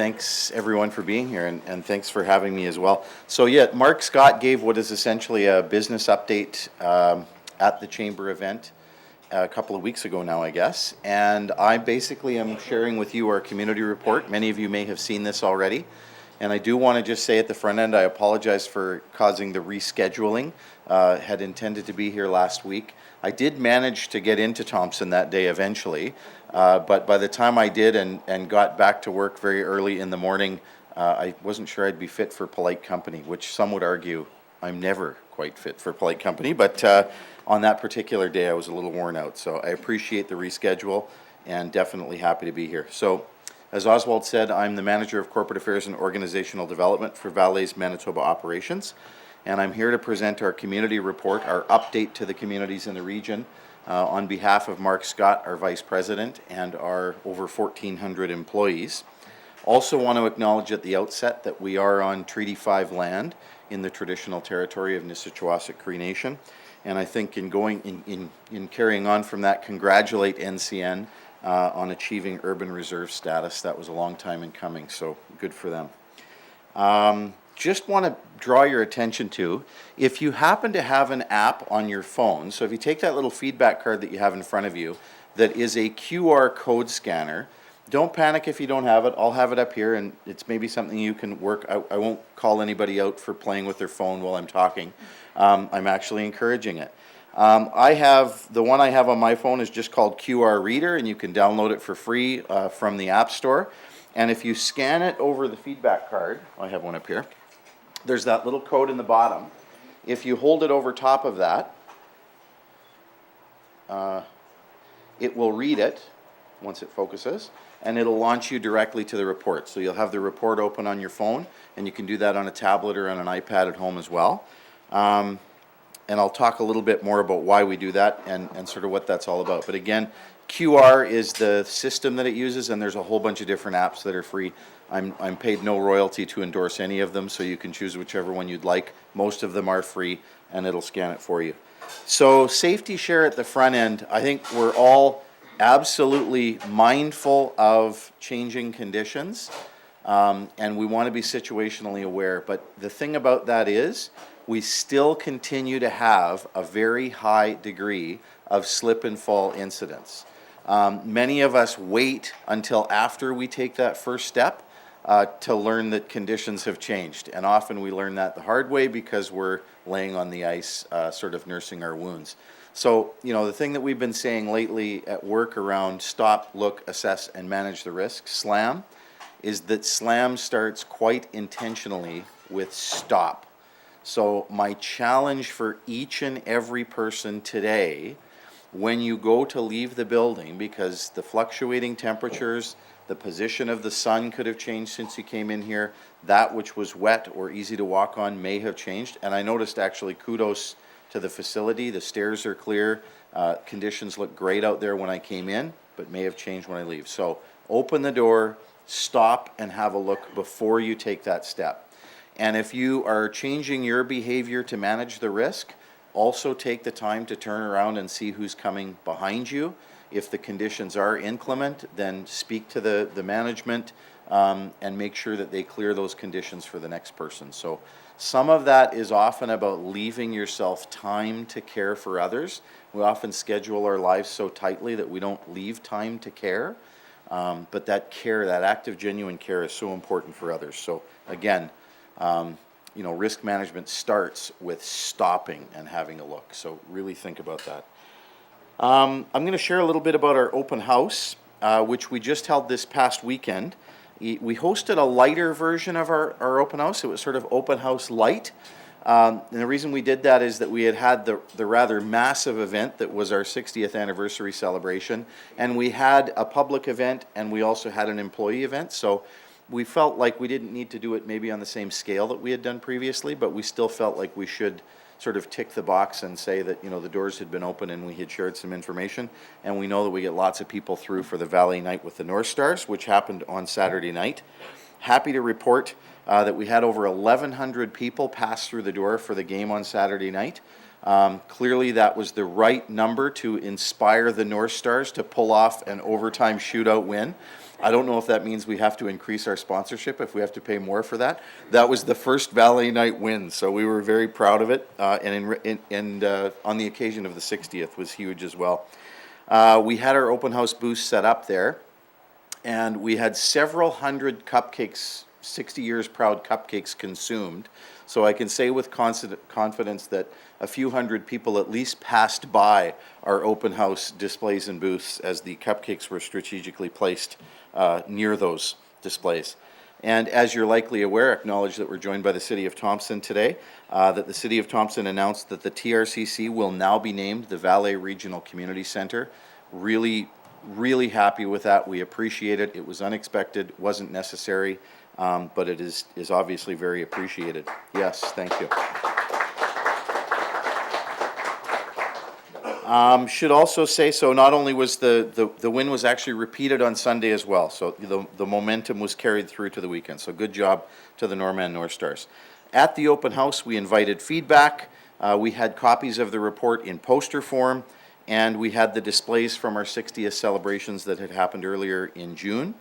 thanks everyone for being here, and thanks for having me as well. So yeah, Mark Scott gave what is essentially a business update at the Chamber event a couple of weeks ago now, I guess. And I basically am sharing with you our community report. Many of you may have seen this already. And I do want to just say at the front end, I apologize for causing the rescheduling. Had intended to be here last week. I did manage to get into Thompson that day eventually, but by the time I did and got back to work very early in the morning, I wasn't sure I'd be fit for polite company, which some would argue I'm never quite fit for polite company, but on that particular day I was a little worn out. So I appreciate the reschedule and definitely happy to be here. So as Oswald said, I'm the Manager of Corporate Affairs and Organizational Development for VALE's Manitoba Operations, and I'm here to present our community report, our update to the communities in the region, on behalf of Mark Scott, our Vice President, and our over 1,400 employees. Also want to acknowledge at the outset that we are on Treaty 5 land in the traditional territory of Nissequoiset Cree Nation, and I think in carrying on from that, congratulate NCN on achieving urban reserve status. That was a long time in coming, so good for them. Just want to draw your attention to, if you happen to have an app on your phone, so if you take that little feedback card that you have in front of you that is a QR code scanner, don't panic if you don't have it. I'll have it up here, and it's maybe something you can work. I won't call anybody out for playing with their phone while I'm talking. I'm actually encouraging it. The one I have on my phone is just called QR Reader, and you can download it for free from the App Store. And if you scan it over the feedback card, I have one up here, there's that little code in the bottom. If you hold it over top of that, it will read it once it focuses, and it'll launch you directly to the report. So you'll have the report open on your phone, and you can do that on a tablet or on an iPad at home as well. And I'll talk a little bit more about why we do that and sort of what that's all about. But again, QR is the system that it uses, and there's a whole bunch of different apps that are free. I'm paid no royalty to endorse any of them, so you can choose whichever one you'd like. Most of them are free, and it'll scan it for you. So safety share at the front end, I think we're all absolutely mindful of changing conditions, and we want to be situationally aware. But the thing about that is we still continue to have a very high degree of slip and fall incidents. Many of us wait until after we take that first step to learn that conditions have changed. And often we learn that the hard way because we're laying on the ice, sort of nursing our wounds. So, you know, the thing that we've been saying lately at work around stop, look, assess, and manage the risk, SLAM, is that SLAM starts quite intentionally with stop. So my challenge for each and every person today, when you go to leave the building, because the fluctuating temperatures, the position of the sun could have changed since you came in here, that which was wet or easy to walk on may have changed. And I noticed actually kudos to the facility. The stairs are clear. Conditions look great out there when I came in, but may have changed when I leave. So open the door, stop, and have a look before you take that step. And if you are changing your behavior to manage the risk, also take the time to turn around and see who's coming behind you. If the conditions are inclement, then speak to the management and make sure that they clear those conditions for the next person. So some of that is often about leaving yourself time to care for others. We often schedule our lives so tightly that we don't leave time to care. But that care, that active, genuine care is so important for others. So again, you know, risk management starts with stopping and having a look. So really think about that. I'm going to share a little bit about our open house, which we just held this past weekend. We hosted a lighter version of our open house. It was sort of open house light. And the reason we did that is that we had the rather massive event that was our 60th anniversary celebration. And we had a public event, and we also had an employee event. So we felt like we didn't need to do it maybe on the same scale that we had done previously, but we still felt like we should sort of tick the box and say that, you know, the doors had been open and we had shared some information. And we know that we get lots of people through for the Valley Night with the North Stars, which happened on Saturday night. Happy to report that we had over 1,100 people pass through the door for the game on Saturday night. Clearly that was the right number to inspire the North Stars to pull off an overtime shootout win. I don't know if that means we have to increase our sponsorship, if we have to pay more for that. That was the first Valet Night win, so we were very proud of it. And on the occasion of the 60th was huge as well. We had our open house booth set up there, and we had several hundred cupcakes, 60 years proud cupcakes consumed. So I can say with confidence that a few hundred people at least passed by our open house displays and booths as the cupcakes were strategically placed near those displays. And as you're likely aware, acknowledge that we're joined by the City of Thompson today, that the City of Thompson announced that the TRCC will now be named the Valet Regional Community Center. Really happy with that. We appreciate it. It was unexpected, wasn't necessary, but it is obviously very appreciated. Yes, thank you. Should also say, so not only was the win was actually repeated on Sunday as well, so the momentum was carried through to the weekend, so good job to the Norman North Stars. At the open house, we invited feedback. We had copies of the report in poster form, and we had the displays from our 60th celebrations that had happened earlier in June.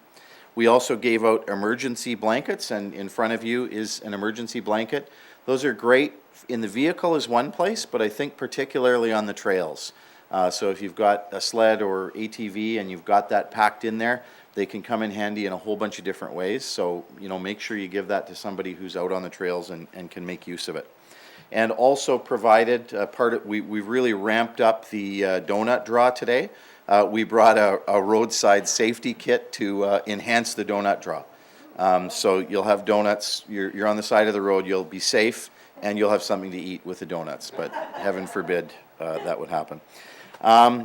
We also gave out emergency blankets, and in front of you is an emergency blanket. Those are great in the vehicle is one place, but I think particularly on the trails. So if you've got a sled or ATV and you've got that packed in there, they can come in handy in a whole bunch of different ways. So, make sure you give that to somebody who's out on the trails and can make use of it. And also provided we've really ramped up the donut draw today. We brought a roadside safety kit to enhance the donut draw. So you'll have donuts, you're on the side of the road, you'll be safe, and you'll have something to eat with the donuts, but heaven forbid that would happen.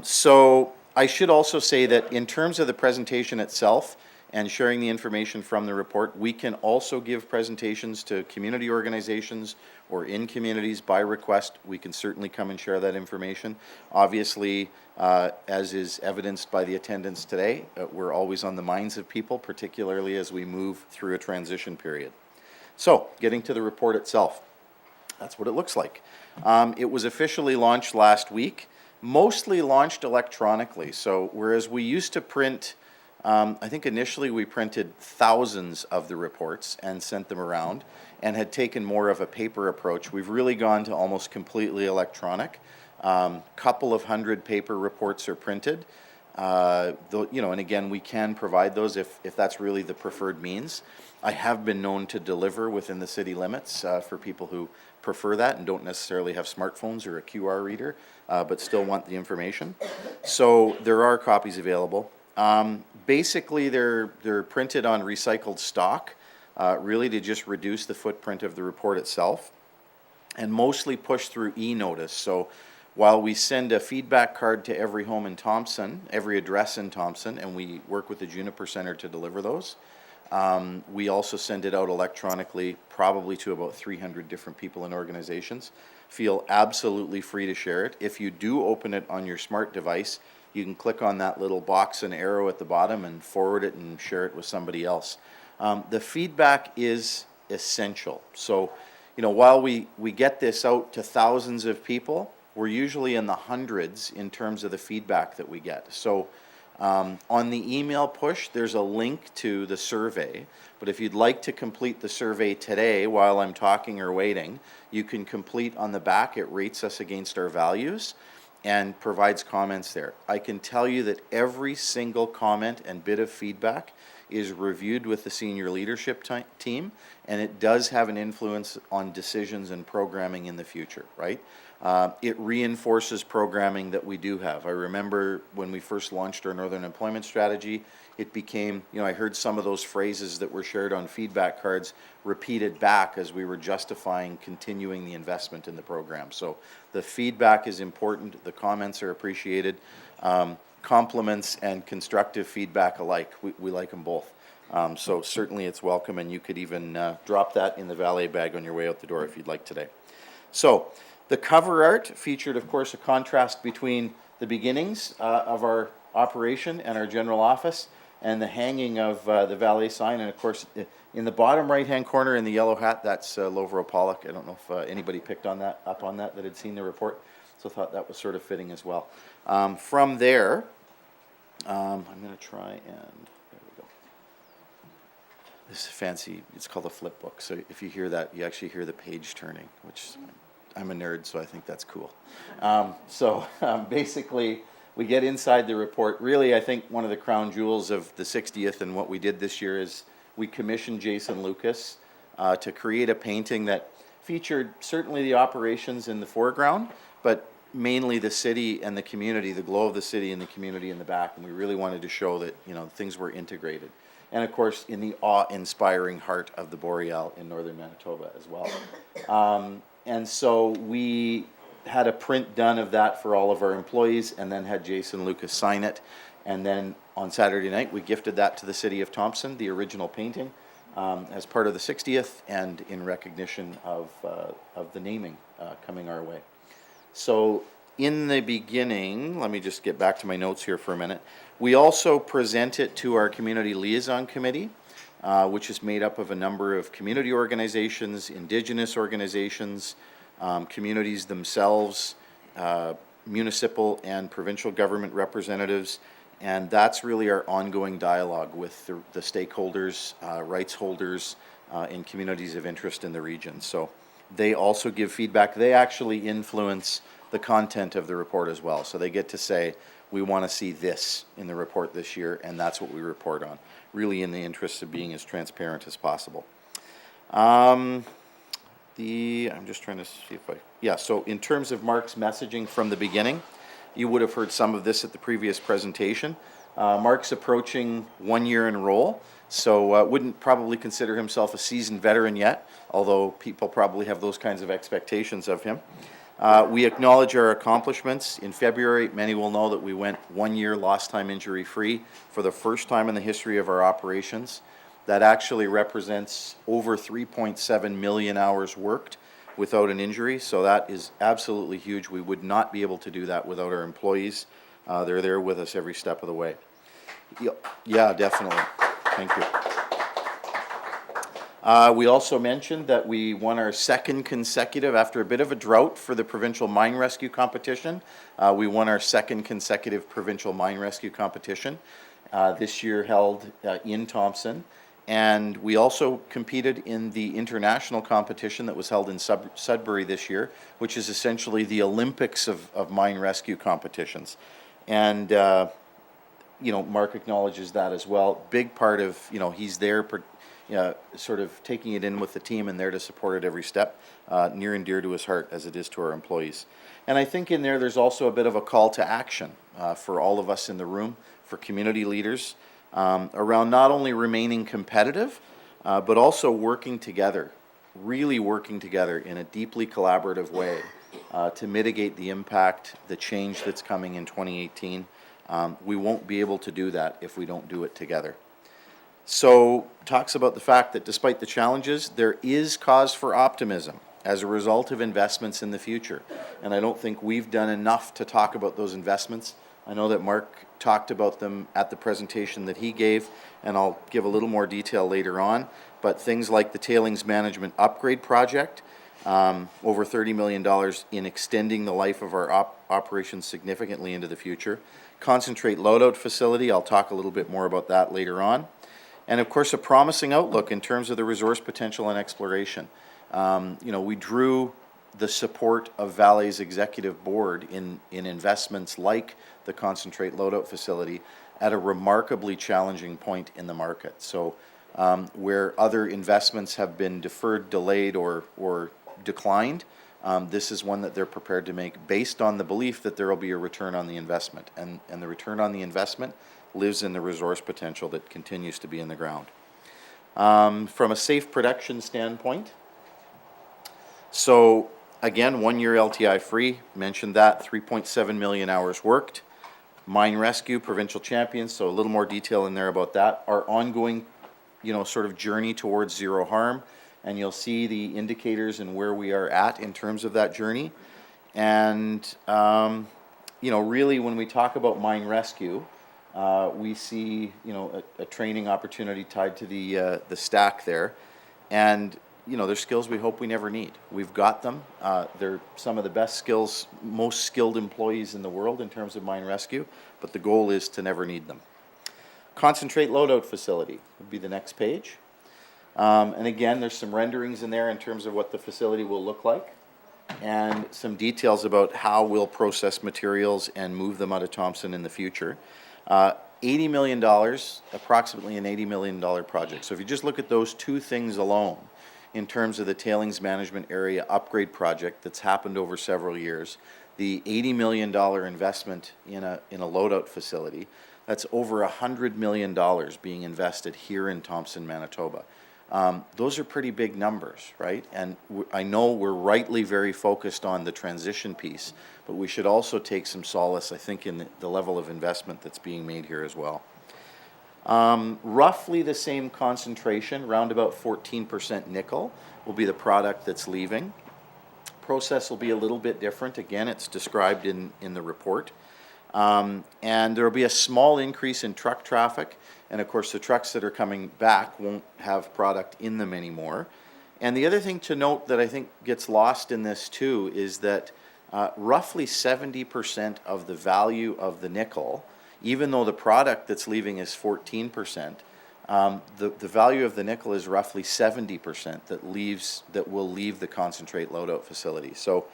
So I should also say that in terms of the presentation itself and sharing the information from the report, we can also give presentations to community organizations or in communities by request. We can certainly come and share that information. Obviously, as is evidenced by the attendance today, we're always on the minds of people, particularly as we move through a transition period. So, getting to the report itself. That's what it looks like. It was officially launched last week, mostly launched electronically. So whereas we used to print, I think initially we printed thousands of the reports and sent them around and had taken more of a paper approach, we've really gone to almost completely electronic. Couple of hundred paper reports are printed. And again, we can provide those if that's really the preferred means. I have been known to deliver within the city limits for people who prefer that and don't necessarily have smartphones or a QR reader, but still want the information. So there are copies available. Basically, they're printed on recycled stock, really to just reduce the footprint of the report itself, and mostly pushed through e-notice. So while we send a feedback card to every home in Thompson, every address in Thompson, and we work with the Juniper Center to deliver those, we also send it out electronically, probably to about 300 different people and organizations. Feel absolutely free to share it. If you do open it on your smart device, you can click on that little box and arrow at the bottom and forward it and share it with somebody else. The feedback is essential. So, while we get this out to thousands of people, we're usually in the hundreds in terms of the feedback that we get. So on the email push, there's a link to the survey, but if you'd like to complete the survey today while I'm talking or waiting, you can complete on the back. It rates us against our values and provides comments there. I can tell you that every single comment and bit of feedback is reviewed with the senior leadership team, and it does have an influence on decisions and programming in the future, right? It reinforces programming that we do have. I remember when we first launched our Northern Employment Strategy, it became, I heard some of those phrases that were shared on feedback cards repeated back as we were justifying continuing the investment in the program. So the feedback is important, the comments are appreciated. Compliments and constructive feedback alike, we like them both. So certainly it's welcome, and you could even drop that in the valet bag on your way out the door if you'd like today. So the cover art featured, of course, a contrast between the beginnings of our operation and our general office and the hanging of the valet sign. And of course, in the bottom right-hand corner in the yellow hat, that's Lovro Pollock. I don't know if anybody picked on that, up on that had seen the report. So I thought that was sort of fitting as well. From there, I'm going to try and, there we go. this fancy, it's called a flip book. So if you hear that, you actually hear the page turning, which I'm a nerd, so I think that's cool. Basically, we get inside the report. Really, I think one of the crown jewels of the 60th and what we did this year is we commissioned Jason Lucas to create a painting that featured certainly the operations in the foreground, but mainly the city and the community, the glow of the city and the community in the back. And we really wanted to show that, you know, things were integrated. And of course, in the awe-inspiring heart of the Boreal in northern Manitoba as well. And so we had a print done of that for all of our employees and then had Jason Lucas sign it. And then on Saturday night, we gifted that to the city of Thompson, the original painting, as part of the 60th and in recognition of the naming coming our way. So in the beginning, let me just get back to my notes here for a minute. We also present it to our Community Liaison Committee, which is made up of a number of community organizations, Indigenous organizations, communities themselves, municipal and provincial government representatives, and that's really our ongoing dialogue with the stakeholders, rights holders, and communities of interest in the region. So they also give feedback. They actually influence the content of the report as well. So they get to say, we want to see this in the report this year, and that's what we report on, really in the interest of being as transparent as possible. I'm just trying to see if so in terms of Mark's messaging from the beginning, you would have heard some of this at the previous presentation. Mark's approaching 1 year in role, so wouldn't probably consider himself a seasoned veteran yet, although people probably have those kinds of expectations of him. We acknowledge our accomplishments. In February, many will know that we went 1 year lost time injury free for the first time in the history of our operations. That actually represents over 3.7 million hours worked without an injury, so that is absolutely huge. We would not be able to do that without our employees. They're there with us every step of the way. Yeah, definitely. Thank you. We also mentioned that we won our second consecutive, after a bit of a drought for the provincial mine rescue competition, we won our second consecutive provincial mine rescue competition, this year held in Thompson. And we also competed in the international competition that was held in Sudbury this year, which is essentially the Olympics of mine rescue competitions. And, you know, Mark acknowledges that as well. Big part of, you know, he's there sort of taking it in with the team and there to support it every step, near and dear to his heart as it is to our employees. And I think in there's also a bit of a call to action for all of us in the room, for community leaders, around not only remaining competitive, but also working together, really working together in a deeply collaborative way to mitigate the impact, the change that's coming in 2018. We won't be able to do that if we don't do it together. So talks about the fact that despite the challenges, there is cause for optimism as a result of investments in the future. And I don't think we've done enough to talk about those investments. I know that Mark talked about them at the presentation that he gave, and I'll give a little more detail later on. But things like the tailings management upgrade project, over $30 million in extending the life of our operations significantly into the future. Concentrate loadout facility, I'll talk a little bit more about that later on. And of course, a promising outlook in terms of the resource potential and exploration. You know, we drew the support of VALE's executive board in investments like the concentrate loadout facility at a remarkably challenging point in the market. So where other investments have been deferred, delayed, or declined, this is one that they're prepared to make based on the belief that there will be a return on the investment. And the return on the investment lives in the resource potential that continues to be in the ground. From a safe production standpoint, so again, 1 year LTI free, mentioned that, 3.7 million hours worked. Mine rescue, provincial champions, so a little more detail in there about that. Our ongoing, you know, sort of journey towards zero harm, and you'll see the indicators and where we are at in terms of that journey. And, you know, really when we talk about mine rescue, we see, you know, a training opportunity tied to the stack there. And, you know, they're skills we hope we never need. We've got them. They're some of the best skills, most skilled employees in the world in terms of mine rescue, but the goal is to never need them. Concentrate loadout facility would be the next page. And again, there's some renderings in there in terms of what the facility will look like, and some details about how we'll process materials and move them out of Thompson in the future. $80 million, approximately an $80 million project. So if you just look at those two things alone, in terms of the tailings management area upgrade project that's happened over several years, the $80 million investment in a loadout facility, that's over $100 million being invested here in Thompson, Manitoba. Those are pretty big numbers, right? And I know we're rightly very focused on the transition piece, but we should also take some solace, I think, in the level of investment that's being made here as well. Roughly the same concentration, round about 14% nickel, will be the product that's leaving. Process will be a little bit different. Again, it's described in the report. And there will be a small increase in truck traffic. And of course, the trucks that are coming back won't have product in them anymore. And the other thing to note that I think gets lost in this too is that roughly 70% of the value of the nickel, even though the product that's leaving is 14%, the value of the nickel is roughly 70% that will leave the concentrate loadout facility. So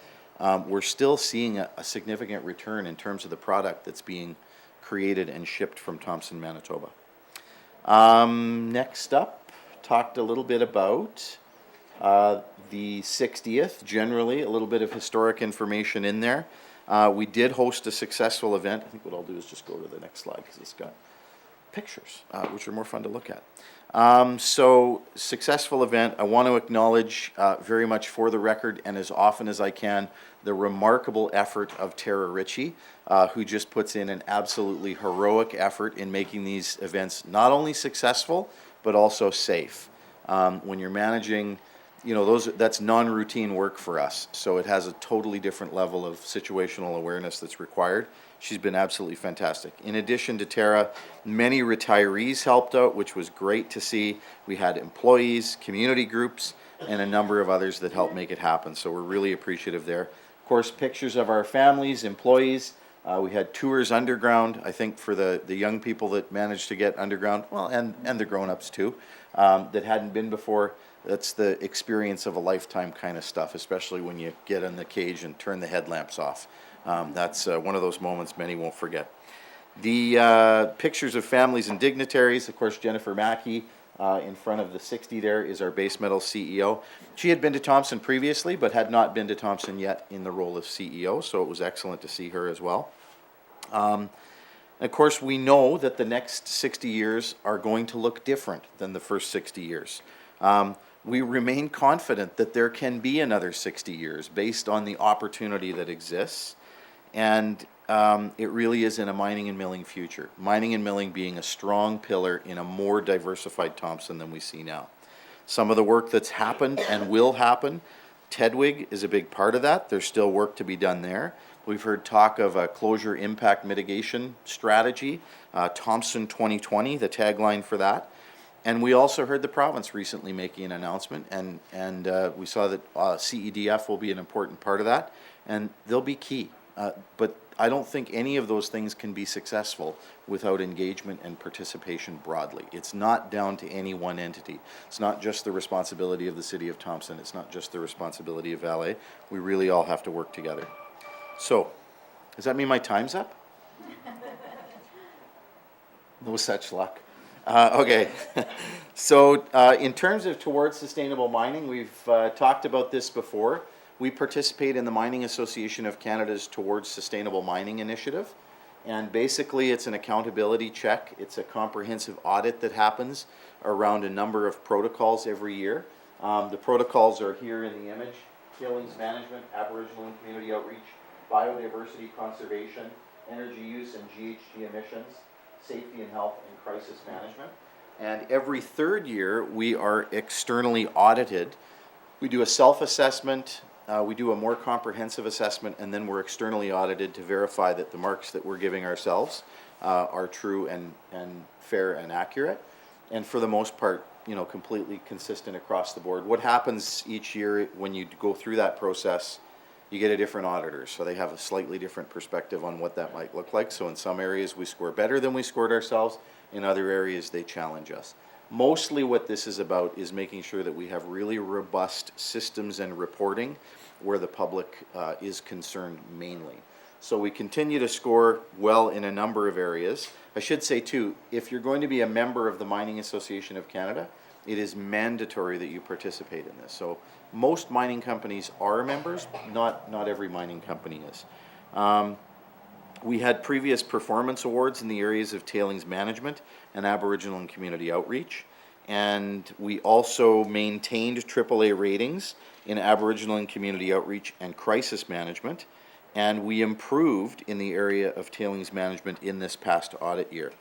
we're still seeing a significant return in terms of the product that's being created and shipped from Thompson, Manitoba. Next up, talked a little bit about the 60th, generally, a little bit of historic information in there. We did host a successful event. I think what I'll do is just go to the next slide because it's got pictures, which are more fun to look at. So, successful event. I want to acknowledge very much for the record and as often as I can the remarkable effort of Tara Ritchie, who just puts in an absolutely heroic effort in making these events not only successful, but also safe. When you're managing, you know, that's non-routine work for us, so it has a totally different level of situational awareness that's required. She's been absolutely fantastic. In addition to Tara, many retirees helped out, which was great to see. We had employees, community groups, and a number of others that helped make it happen, so we're really appreciative there. Of course, pictures of our families, employees. We had tours underground, I think, for the young people that managed to get underground, well, and the grown-ups too, that hadn't been before. That's the experience of a lifetime kind of stuff, especially when you get in the cage and turn the headlamps off. That's one of those moments many won't forget. The pictures of families and dignitaries, of course, Jennifer Mackey in front of the 60 there is our base metals CEO. She had been to Thompson previously, but had not been to Thompson yet in the role of CEO, so it was excellent to see her as well. Of course, we know that the next 60 years are going to look different than the first 60 years. We remain confident that there can be another 60 years based on the opportunity that exists. And it really is in a mining and milling future. Mining and milling being a strong pillar in a more diversified Thompson than we see now. Some of the work that's happened and will happen, Tedwig is a big part of that. There's still work to be done there. We've heard talk of a closure impact mitigation strategy, Thompson 2020, the tagline for that. And we also heard the province recently making an announcement, and we saw that CEDF will be an important part of that, and they'll be key. But I don't think any of those things can be successful without engagement and participation broadly. It's not down to any one entity. It's not just the responsibility of the City of Thompson. It's not just the responsibility of VALE. We really all have to work together. So, does that mean my time's up? No such luck. Okay, so in terms of towards sustainable mining, we've talked about this before. We participate in the Mining Association of Canada's Towards Sustainable Mining initiative, and basically it's an accountability check. It's a comprehensive audit that happens around a number of protocols every year. The protocols are here in the image: tailings management, Aboriginal and community outreach, biodiversity conservation, energy use and GHG emissions, safety and health, and crisis management. And every third year we are externally audited. We do a self-assessment, we do a more comprehensive assessment, and then we're externally audited to verify that the marks that we're giving ourselves are true and fair and accurate, and for the most part, you know, completely consistent across the board. What happens each year when you go through that process, you get a different auditor, so they have a slightly different perspective on what that might look like. So in some areas we score better than we scored ourselves, in other areas they challenge us. Mostly what this is about is making sure that we have really robust systems and reporting where the public is concerned mainly. So we continue to score well in a number of areas. I should say too, if you're going to be a member of the Mining Association of Canada, it is mandatory that you participate in this. So most mining companies are members, not every mining company is. We had previous performance awards in the areas of tailings management and Aboriginal and community outreach. And we also maintained AAA ratings in Aboriginal and community outreach and crisis management. And we improved in the area of tailings management in this past audit year.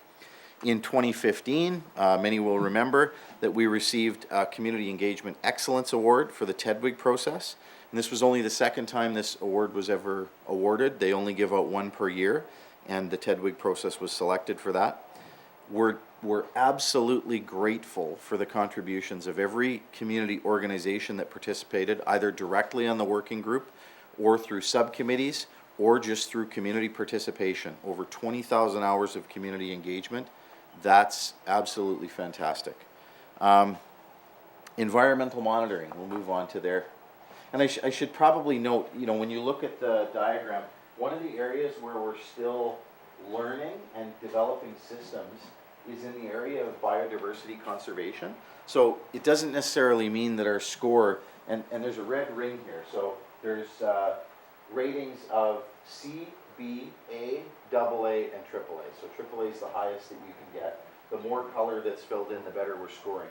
In 2015, many will remember that we received a Community Engagement Excellence Award for the Tedwig process. And this was only the second time this award was ever awarded. They only give out one per year, and the Tedwig process was selected for that. We're absolutely grateful for the contributions of every community organization that participated, either directly on the working group or through subcommittees or just through community participation. Over 20,000 hours of community engagement. That's absolutely fantastic. Environmental monitoring, we'll move on to there. And I should probably note, when you look at the diagram, one of the areas where we're still learning and developing systems is in the area of biodiversity conservation. So it doesn't necessarily mean that our score, and there's a red ring here, so there's ratings of C, B, A, AA, and AAA. So AAA is the highest that you can get. The more color that's filled in, the better we're scoring.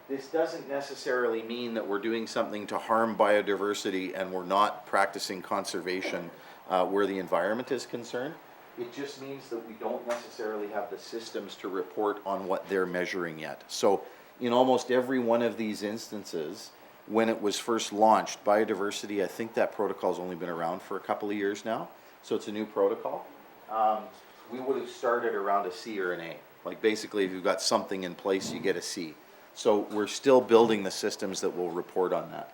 This doesn't necessarily mean that we're doing something to harm biodiversity and we're not practicing conservation where the environment is concerned. It just means that we don't necessarily have the systems to report on what they're measuring yet. So in almost every one of these instances, when it was first launched, biodiversity, I think that protocol's only been around for a couple of years now, so it's a new protocol. We would have started around a C or an A. Like basically if you've got something in place, you get a C. So we're still building the systems that will report on that.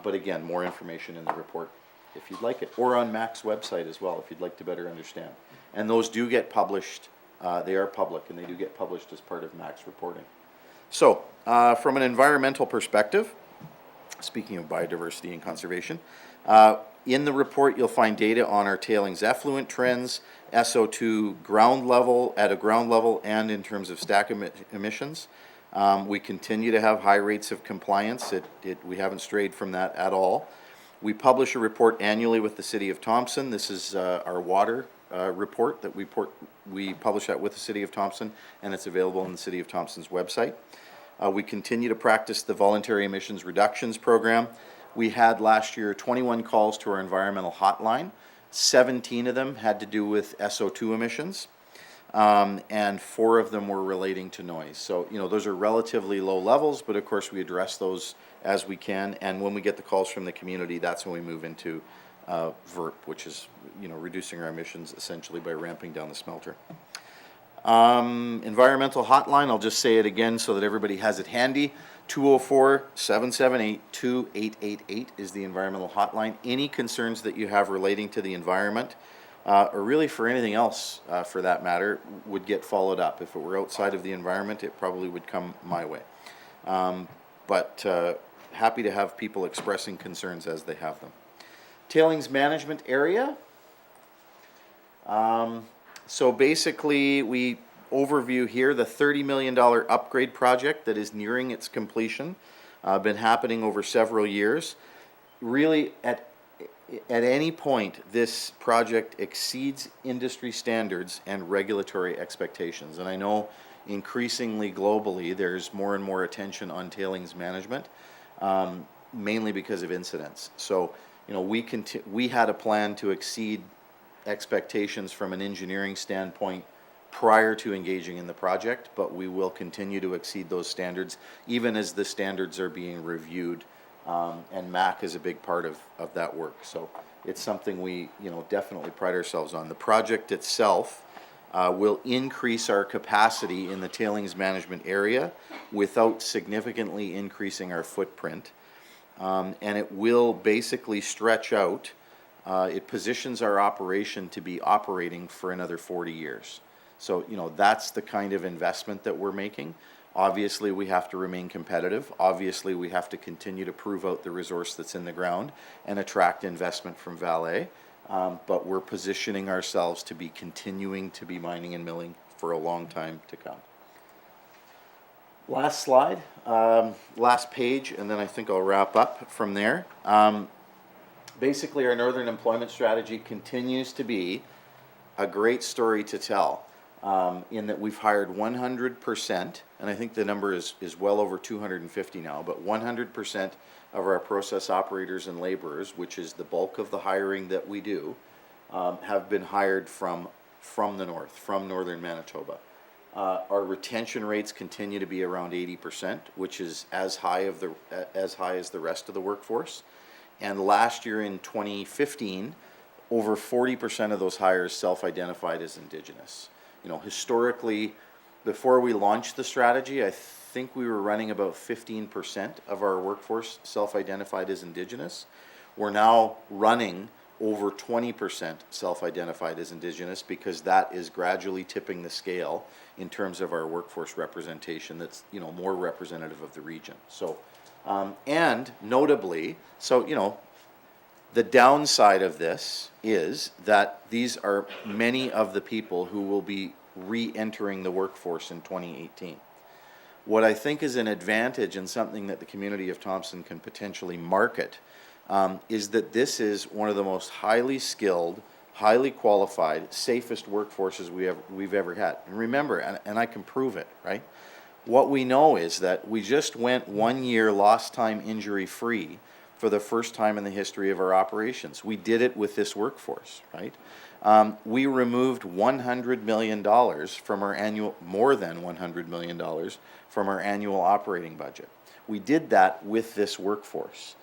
But again, more information in the report if you'd like it, or on MAC's website as well if you'd like to better understand. And those do get published, they are public and they do get published as part of MAC's reporting. So from an environmental perspective, speaking of biodiversity and conservation, in the report you'll find data on our tailings effluent trends, SO2 ground level, at a ground level, and in terms of stack emissions. We continue to have high rates of compliance. We haven't strayed from that at all. We publish a report annually with the City of Thompson. This is our water report that we publish that with the City of Thompson, and it's available on the City of Thompson's website. We continue to practice the voluntary emissions reductions program. We had last year 21 calls to our environmental hotline. 17 of them had to do with SO2 emissions. And 4 of them were relating to noise. So, those are relatively low levels, but of course we address those as we can. And when we get the calls from the community, that's when we move into VERP, which is, reducing our emissions essentially by ramping down the smelter. Environmental hotline, I'll just say it again so that everybody has it handy. 204-778-2888 is the environmental hotline. Any concerns that you have relating to the environment, or really for anything else for that matter, would get followed up. If it were outside of the environment, it probably would come my way. But happy to have people expressing concerns as they have them. Tailings management area. So basically, we overview here the $30 million upgrade project that is nearing its completion. Been happening over several years. Really, at any point, this project exceeds industry standards and regulatory expectations. And I know increasingly globally, there's more and more attention on tailings management, mainly because of incidents. So, we had a plan to exceed expectations from an engineering standpoint prior to engaging in the project, but we will continue to exceed those standards, even as the standards are being reviewed. And MAC is a big part of that work. So it's something we definitely pride ourselves on. The project itself will increase our capacity in the tailings management area without significantly increasing our footprint. And it will basically stretch out. It positions our operation to be operating for another 40 years. So, that's the kind of investment that we're making. Obviously, we have to remain competitive. Obviously, we have to continue to prove out the resource that's in the ground and attract investment from VALE. But we're positioning ourselves to be continuing to be mining and milling for a long time to come. Last slide, last page, and then I think I'll wrap up from there. Basically, our Northern Employment Strategy continues to be a great story to tell, in that we've hired 100%, and I think the number is well over 250 now, but 100% of our process operators and laborers, which is the bulk of the hiring that we do, have been hired from the north, from northern Manitoba. Our retention rates continue to be around 80%, which is as high as the rest of the workforce. And last year in 2015, over 40% of those hires self-identified as Indigenous. You know, historically, before we launched the strategy, I think we were running about 15% of our workforce self-identified as Indigenous. We're now running over 20% self-identified as Indigenous, because that is gradually tipping the scale in terms of our workforce representation that's, you know, more representative of the region. So, and notably, so, you know, the downside of this is that these are many of the people who will be re-entering the workforce in 2018. What I think is an advantage and something that the community of Thompson can potentially market is that this is one of the most highly skilled, highly qualified, safest workforces we've ever had. And remember, and I can prove it, right? What we know is that we just went 1 year lost time injury free for the first time in the history of our operations. We did it with this workforce, right? We removed $100 million from our annual, more than $100 million from our annual operating budget. We did that with this workforce.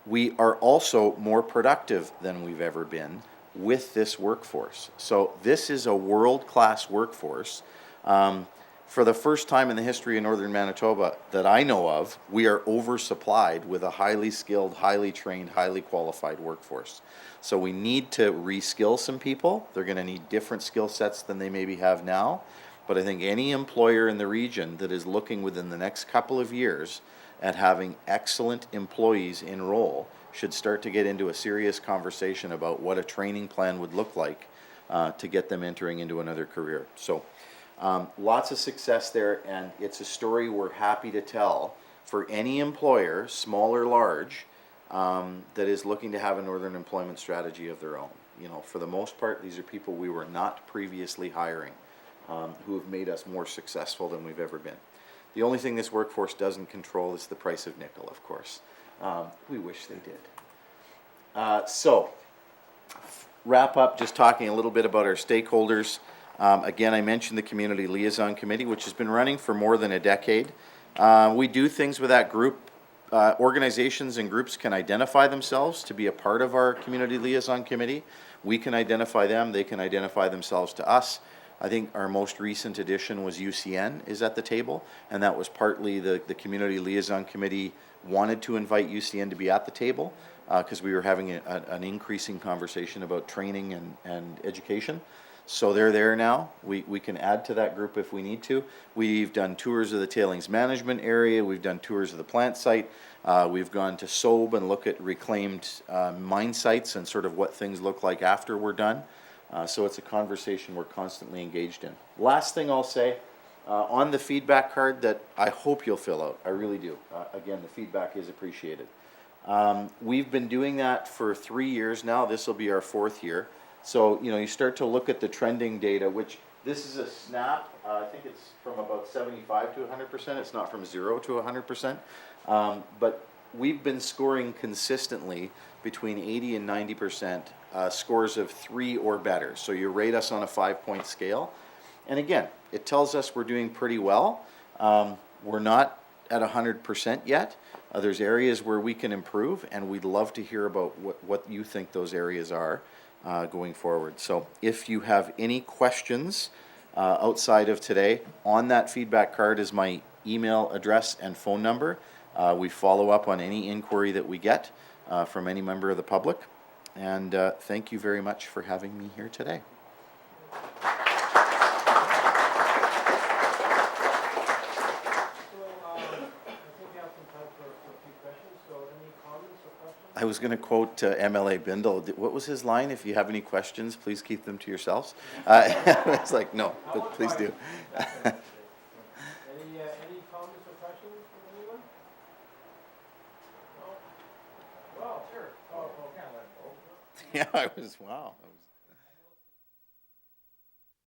We are also more productive than we've ever been with this workforce. So this is a world-class workforce. For the first time in the history of northern Manitoba that I know of, we are oversupplied with a highly skilled, highly trained, highly qualified workforce. So we need to reskill some people. They're going to need different skill sets than they maybe have now. But I think any employer in the region that is looking within the next couple of years at having excellent employees enroll should start to get into a serious conversation about what a training plan would look like to get them entering into another career. So lots of success there, and it's a story we're happy to tell for any employer, small or large, that is looking to have a Northern Employment Strategy of their own. You know, for the most part, these are people we were not previously hiring, who have made us more successful than we've ever been. The only thing this workforce doesn't control is the price of nickel, of course. We wish they did. So, wrap up just talking a little bit about our stakeholders. Again, I mentioned the Community Liaison Committee, which has been running for more than a decade. We do things with that group. Organizations and groups can identify themselves to be a part of our Community Liaison Committee. We can identify them, they can identify themselves to us. I think our most recent addition was UCN is at the table, and that was partly the Community Liaison Committee wanted to invite UCN to be at the table because we were having an increasing conversation about training and education. So they're there now. We can add to that group if we need to. We've done tours of the tailings management area. We've done tours of the plant site. We've gone to SOAB and look at reclaimed mine sites and sort of what things look like after we're done. So it's a conversation we're constantly engaged in. Last thing I'll say, on the feedback card that I hope you'll fill out, I really do. Again, the feedback is appreciated. We've been doing that for 3 years now. This will be our 4th year. So, you know, you start to look at the trending data, which this is a snap. I think it's from about 75 to 100%. It's not from 0 to 100%. But we've been scoring consistently between 80 and 90% scores of 3 or better. So you rate us on a 5-point scale. And again, it tells us we're doing pretty well. We're not at 100% yet. There's areas where we can improve, and we'd love to hear about what you think those areas are going forward. So if you have any questions outside of today, on that feedback card is my email address and phone number. We follow up on any inquiry that we get from any member of the public. And thank you very much for having me here today. I was going to quote MLA Bindle. What was his line? If you have any questions, please keep them to yourselves. It's like, no, but please do. Any comments or questions from anyone? No? Well, sure. Oh, can't let go. Yeah, I was, wow. I was